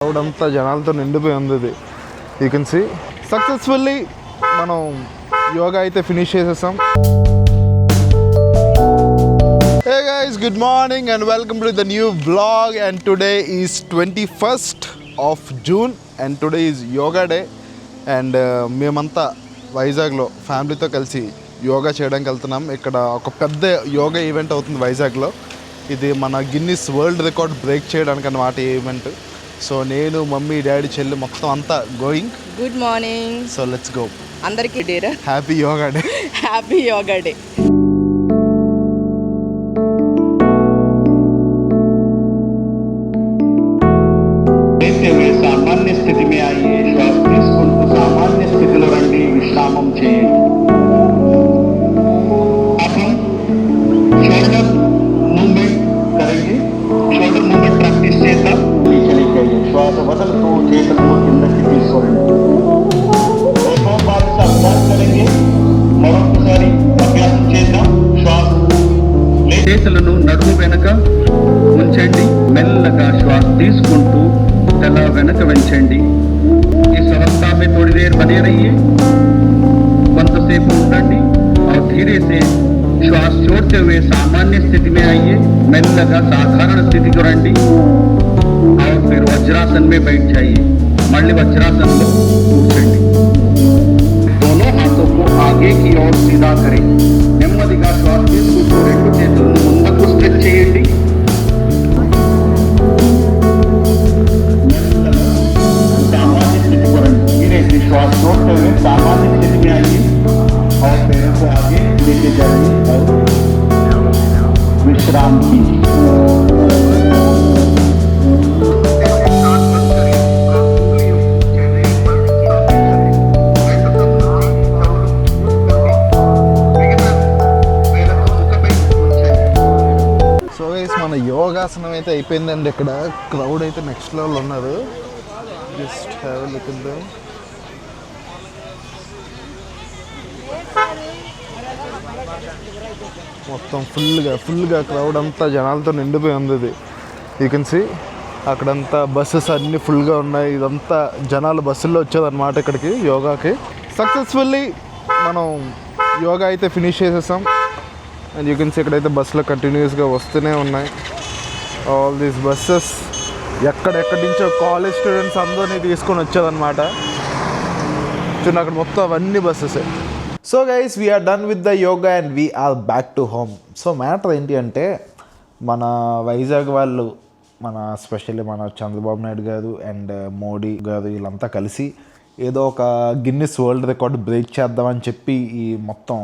Crowd అంతా జనాలతో నిండిపోయి ఉంది. ఇది యూ కెన్ సీ సక్సెస్ఫుల్లీ మనం యోగా అయితే ఫినిష్ చేసేసాం. Hey guys, good morning and welcome to the new vlog, and today is 21st of June and today is yoga day and మేమంతా వైజాగ్లో ఫ్యామిలీతో కలిసి యోగా చేయడానికి వెళ్తున్నాం. ఇక్కడ ఒక పెద్ద యోగా ఈవెంట్ అవుతుంది వైజాగ్లో. ఇది మన గిన్నిస్ వరల్డ్ రికార్డ్ బ్రేక్ చేయడానికి అన్నమాట ఈ ఈవెంట్. సో నేను మమ్మీ డాడీ చెల్లి మొత్తం అంతా going. Good morning. So let's go. అందరికీ డేరా happy yoga day. Happy yoga day. सामान्य स्थिति में आइए, श्वास తీసుకుంటూ सामान्य स्थितिలో రండి, విశ్రామం చేయండి. अपन शोल्डर मूवमेंट करेंगे. शोल्डर मूवमेंट प्रैक्टिस చేద్దాం. चली जाइए. श्वास వదలుతూ చేతులను కిందకి తీసుకోండి. दो बार से अभ्यास करेंगे. మరొకసారి అభ్యాసం చేద్దాం. శ్వాస చేతులను నడుము వెనక ఉంచండి. మెల్లగా శ్వాస తీసుకుంటూ तला వెనక వెంచండి. इस अवस्था में थोड़ी देर बने रहिए. కొంతసేపు ఉండండి और धीरे से श्वास छोड़ते हुए सामान्य स्थिति में आइए. మెల్లగా సాధారణ స్థితికి రండి और फिर वज्रासन में बैठ जाइए. మళ్ళీ వజ్రాసనంలో కూర్చోండి. दोनों हाथों को आगे की ओर सीधा करें. నెమ్మదిగా శ్వాస తీసుకుంటూ రెండు చేతులను ముందుకు స్ట్రెచ్ చేయండి. श्वास छोड़ते हुए सामान्य स्थिति में आइए और पैरों को आगे लेके जाइए और विश्राम कीजिए. సో గైస్ మన యోగాసనం అయితే అయిపోయిందండి. ఇక్కడ క్రౌడ్ అయితే నెక్స్ట్ లెవెల్ ఉన్నారు. Just have a look at them. మొత్తం ఫుల్గా క్రౌడ్ అంతా జనాలతో నిండిపోయి ఉంది. ఇది యూ కెన్ సీ అక్కడంతా బస్సెస్ అన్నీ ఫుల్గా ఉన్నాయి. ఇదంతా జనాలు బస్సుల్లో వచ్చేదన్నమాట ఇక్కడికి యోగాకి. సక్సెస్ఫుల్లీ మనం యోగా అయితే ఫినిష్ చేసేసాం. అండ్ యూ కెన్ సీ ఇక్కడైతే బస్సులో కంటిన్యూస్గా వస్తూనే ఉన్నాయి. ఆల్ దీస్ బస్సెస్ ఎక్కడెక్కడి నుంచో కాలేజ్ స్టూడెంట్స్ అందరినీ తీసుకొని వచ్చేదన్నమాట. చూడండి అక్కడ మొత్తం అవన్నీ బస్సెసే. So guys we're done with the yoga and we're back to home. So matter ఏంటి అంటే మన వైజాగ్ వాళ్ళు స్పెషల్లీ మన చంద్రబాబు నాయుడు గారు అండ్ మోడీ గారు వీళ్ళంతా కలిసి ఏదో ఒక గిన్నిస్ వరల్డ్ రికార్డ్ బ్రేక్ చేద్దామని చెప్పి ఈ మొత్తం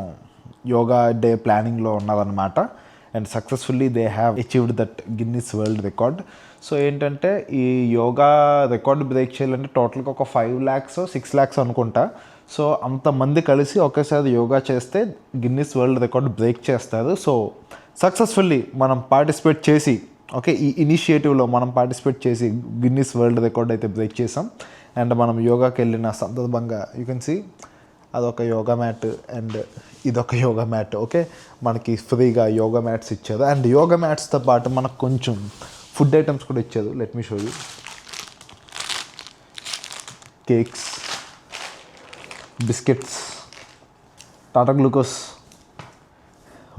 యోగా డే ప్లానింగ్లో ఉన్నదన్నమాట. And successfully they have achieved that Guinness world record. So ఏంటంటే ఈ యోగా రికార్డ్ బ్రేక్ చేయాలంటే టోటల్గా ఒక 5 lakhs 6 lakhs అనుకుంటా. సో అంతమంది కలిసి ఒకేసారి యోగా చేస్తే గిన్నిస్ వరల్డ్ రికార్డ్ బ్రేక్ చేస్తారు. సో సక్సెస్ఫుల్లీ మనం పార్టిసిపేట్ చేసి ఈ ఇనిషియేటివ్లో మనం పార్టిసిపేట్ చేసి గిన్నిస్ వరల్డ్ రికార్డ్ అయితే బ్రేక్ చేసాం. అండ్ మనం యోగాకి వెళ్ళిన సందర్భంగా యూ కెన్ సీ అదొక యోగా మ్యాట్ అండ్ ఇదొక యోగా మ్యాట్. ఓకే, మనకి ఫ్రీగా యోగా మ్యాట్స్ ఇచ్చారు. అండ్ యోగా మ్యాట్స్తో పాటు మనకు కొంచెం ఫుడ్ ఐటమ్స్ కూడా ఇచ్చారు. Let me show you. Cakes, biscuits, Tata glucose,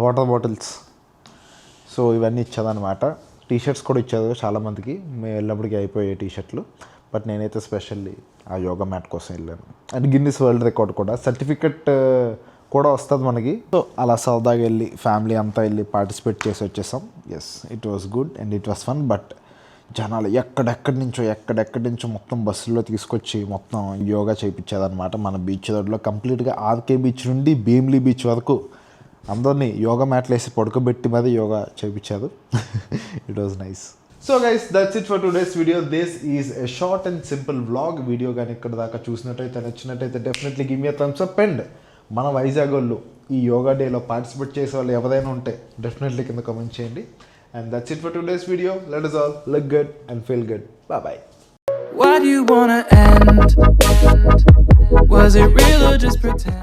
water bottles, so ఇవన్నీ ఇచ్చేదన్నమాట. టీషర్ట్స్ కూడా ఇచ్చారు చాలామందికి. మేము వెళ్ళినప్పటికీ అయిపోయాయి టీషర్ట్లు. బట్ నేనైతే స్పెషల్లీ ఆ యోగా మ్యాట్ కోసం వెళ్ళాను. అండ్ గిన్నిస్ వరల్డ్ రికార్డ్ కూడా సర్టిఫికెట్ కూడా వస్తుంది మనకి. సో అలా సరదాగా వెళ్ళి ఫ్యామిలీ అంతా వెళ్ళి పార్టిసిపేట్ చేసి వచ్చేసాం. Yes, it was good and it was fun. But జనాలు ఎక్కడెక్కడి నుంచో మొత్తం బస్సుల్లో తీసుకొచ్చి మొత్తం యోగా చేయించేదన్నమాట. మన బీచ్ రోడ్లో కంప్లీట్గా ఆర్కే బీచ్ నుండి భీమ్లీ బీచ్ వరకు అందరినీ యోగా మ్యాట్లు వేసి పడుకోబెట్టి మీద యోగా చేయించారు. It was nice. So guys, that's it for today's video. This is a short and simple vlog. Video కానీ ఇక్కడ దాకా చూసినట్టయితే నచ్చినట్టయితే definitely give me a Thums up. And మన వైజాగ్ వాళ్ళు ఈ యోగా డేలో పార్టిసిపేట్ చేసే వాళ్ళు ఎవరైనా ఉంటే డెఫినెట్లీ కింద కామెంట్ చేయండి. And that's it for today's video. Let us all look good and feel good. Bye-bye. Why do you wanna end? Was it real or just pretend?